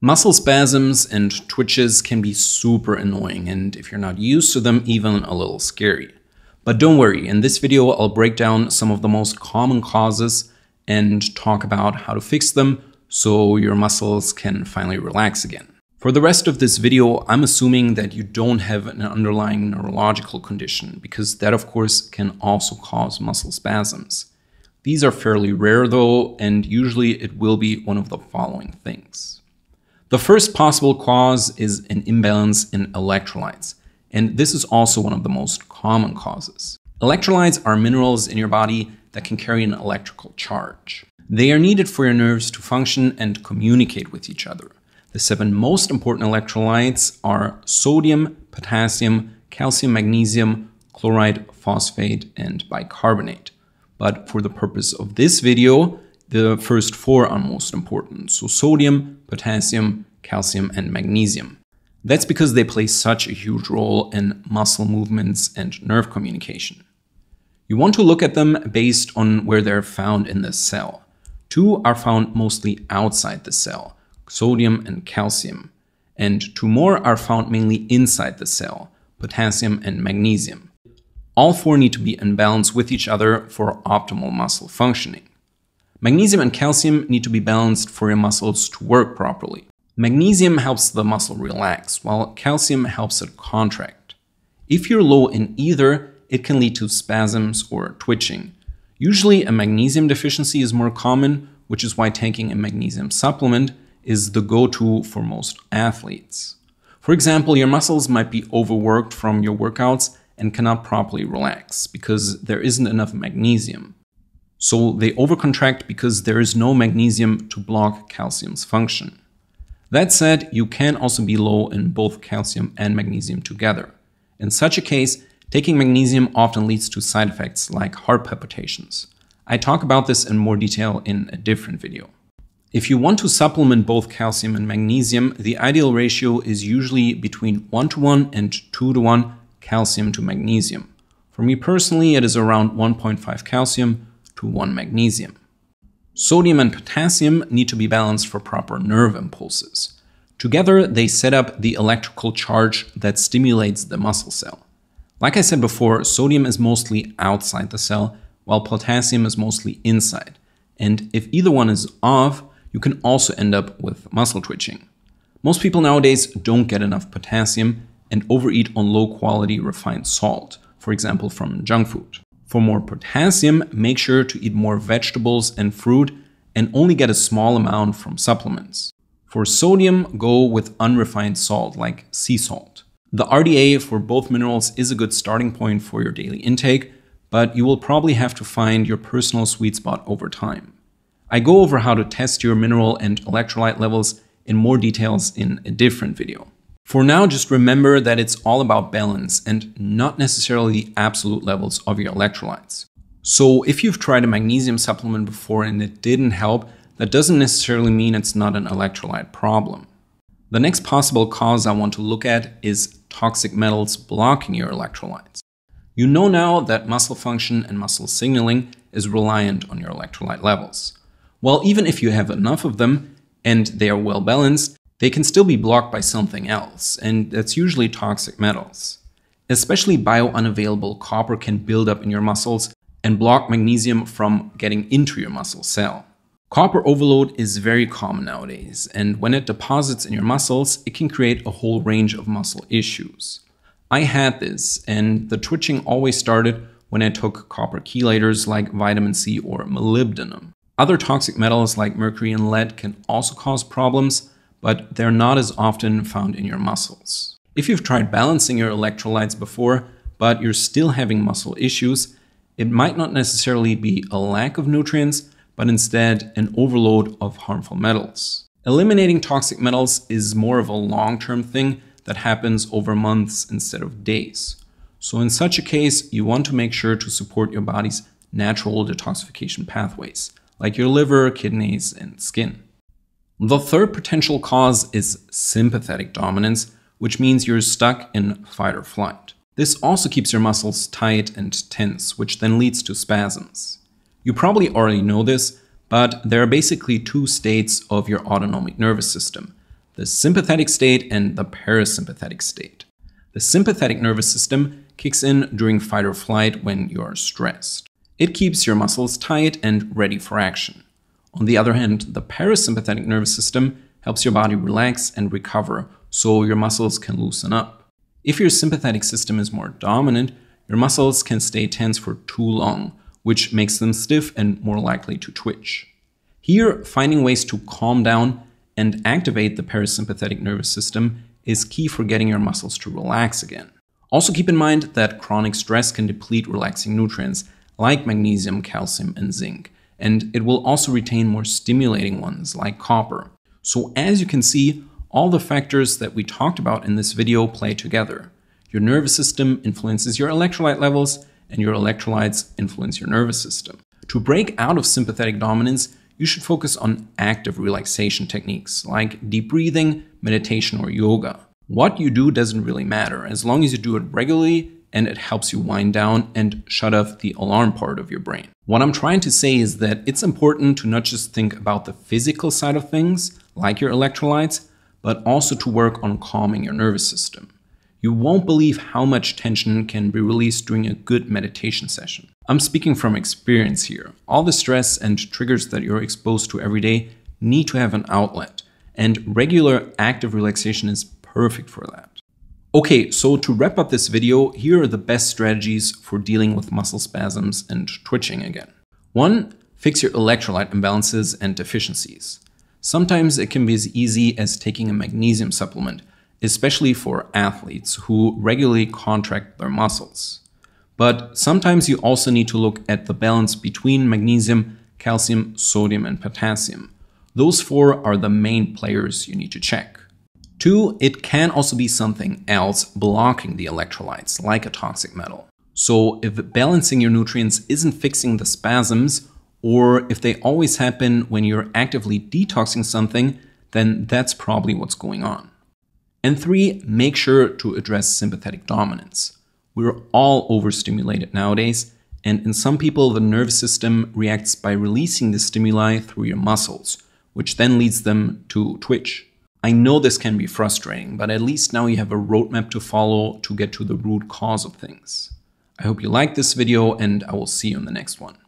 Muscle spasms and twitches can be super annoying, and if you're not used to them, even a little scary. But don't worry, in this video I'll break down some of the most common causes and talk about how to fix them so your muscles can finally relax again. For the rest of this video, I'm assuming that you don't have an underlying neurological condition, because that of course can also cause muscle spasms. These are fairly rare though, and usually it will be one of the following things. The first possible cause is an imbalance in electrolytes, and this is also one of the most common causes. Electrolytes are minerals in your body that can carry an electrical charge. They are needed for your nerves to function and communicate with each other. The 7 most important electrolytes are sodium, potassium, calcium, magnesium, chloride, phosphate, and bicarbonate. But for the purpose of this video, the first 4 are most important, so sodium, potassium, calcium, and magnesium. That's because they play such a huge role in muscle movements and nerve communication. You want to look at them based on where they're found in the cell. 2 are found mostly outside the cell, sodium and calcium, and 2 more are found mainly inside the cell, potassium and magnesium. All 4 need to be in balance with each other for optimal muscle functioning. Magnesium and calcium need to be balanced for your muscles to work properly. Magnesium helps the muscle relax, while calcium helps it contract. If you're low in either, it can lead to spasms or twitching. Usually a magnesium deficiency is more common, which is why taking a magnesium supplement is the go-to for most athletes. For example, your muscles might be overworked from your workouts and cannot properly relax because there isn't enough magnesium. So they overcontract because there is no magnesium to block calcium's function. That said, you can also be low in both calcium and magnesium together. In such a case, taking magnesium often leads to side effects like heart palpitations. I talk about this in more detail in a different video. If you want to supplement both calcium and magnesium, the ideal ratio is usually between 1:1 and 2:1 calcium to magnesium. For me personally, it is around 1.5 calcium to 1 magnesium. Sodium and potassium need to be balanced for proper nerve impulses. Together, they set up the electrical charge that stimulates the muscle cell. Like I said before, sodium is mostly outside the cell, while potassium is mostly inside. And if either one is off, you can also end up with muscle twitching. Most people nowadays don't get enough potassium and overeat on low-quality refined salt, for example from junk food. For more potassium, make sure to eat more vegetables and fruit and only get a small amount from supplements. For sodium, go with unrefined salt like sea salt. The RDA for both minerals is a good starting point for your daily intake, but you will probably have to find your personal sweet spot over time. I go over how to test your mineral and electrolyte levels in more details in a different video. For now, just remember that it's all about balance and not necessarily the absolute levels of your electrolytes. So if you've tried a magnesium supplement before and it didn't help, that doesn't necessarily mean it's not an electrolyte problem. The next possible cause I want to look at is toxic metals blocking your electrolytes. You know now that muscle function and muscle signaling is reliant on your electrolyte levels. Well, even if you have enough of them and they are well balanced, they can still be blocked by something else, and that's usually toxic metals. Especially biounavailable copper can build up in your muscles and block magnesium from getting into your muscle cell. Copper overload is very common nowadays, and when it deposits in your muscles, it can create a whole range of muscle issues. I had this, and the twitching always started when I took copper chelators like vitamin C or molybdenum. Other toxic metals like mercury and lead can also cause problems, but they're not as often found in your muscles. If you've tried balancing your electrolytes before, but you're still having muscle issues, it might not necessarily be a lack of nutrients, but instead an overload of harmful metals. Eliminating toxic metals is more of a long-term thing that happens over months instead of days. So in such a case, you want to make sure to support your body's natural detoxification pathways, like your liver, kidneys, and skin. The third potential cause is sympathetic dominance, which means you're stuck in fight or flight. This also keeps your muscles tight and tense, which then leads to spasms. You probably already know this, but there are basically 2 states of your autonomic nervous system. the sympathetic state and the parasympathetic state. The sympathetic nervous system kicks in during fight or flight when you're stressed. It keeps your muscles tight and ready for action. On the other hand, the parasympathetic nervous system helps your body relax and recover so your muscles can loosen up. If your sympathetic system is more dominant, your muscles can stay tense for too long, which makes them stiff and more likely to twitch. Here, finding ways to calm down and activate the parasympathetic nervous system is key for getting your muscles to relax again. Also keep in mind that chronic stress can deplete relaxing nutrients like magnesium, calcium, and zinc, and it will also retain more stimulating ones like copper. So as you can see, all the factors that we talked about in this video play together. Your nervous system influences your electrolyte levels, and your electrolytes influence your nervous system. To break out of sympathetic dominance, you should focus on active relaxation techniques like deep breathing, meditation, or yoga. What you do doesn't really matter as long as you do it regularly and it helps you wind down and shut off the alarm part of your brain. What I'm trying to say is that it's important to not just think about the physical side of things, like your electrolytes, but also to work on calming your nervous system. You won't believe how much tension can be released during a good meditation session. I'm speaking from experience here. All the stress and triggers that you're exposed to every day need to have an outlet, and regular active relaxation is perfect for that. Okay, so to wrap up this video, here are the best strategies for dealing with muscle spasms and twitching again. 1. Fix your electrolyte imbalances and deficiencies. Sometimes it can be as easy as taking a magnesium supplement, especially for athletes who regularly contract their muscles. But sometimes you also need to look at the balance between magnesium, calcium, sodium, and potassium. Those 4 are the main players you need to check. 2, it can also be something else blocking the electrolytes, like a toxic metal. So if balancing your nutrients isn't fixing the spasms, or if they always happen when you're actively detoxing something, then that's probably what's going on. And 3, make sure to address sympathetic dominance. We're all overstimulated nowadays, and in some people the nervous system reacts by releasing the stimuli through your muscles, which then leads them to twitch. I know this can be frustrating, but at least now you have a roadmap to follow to get to the root cause of things. I hope you liked this video, and I will see you in the next one.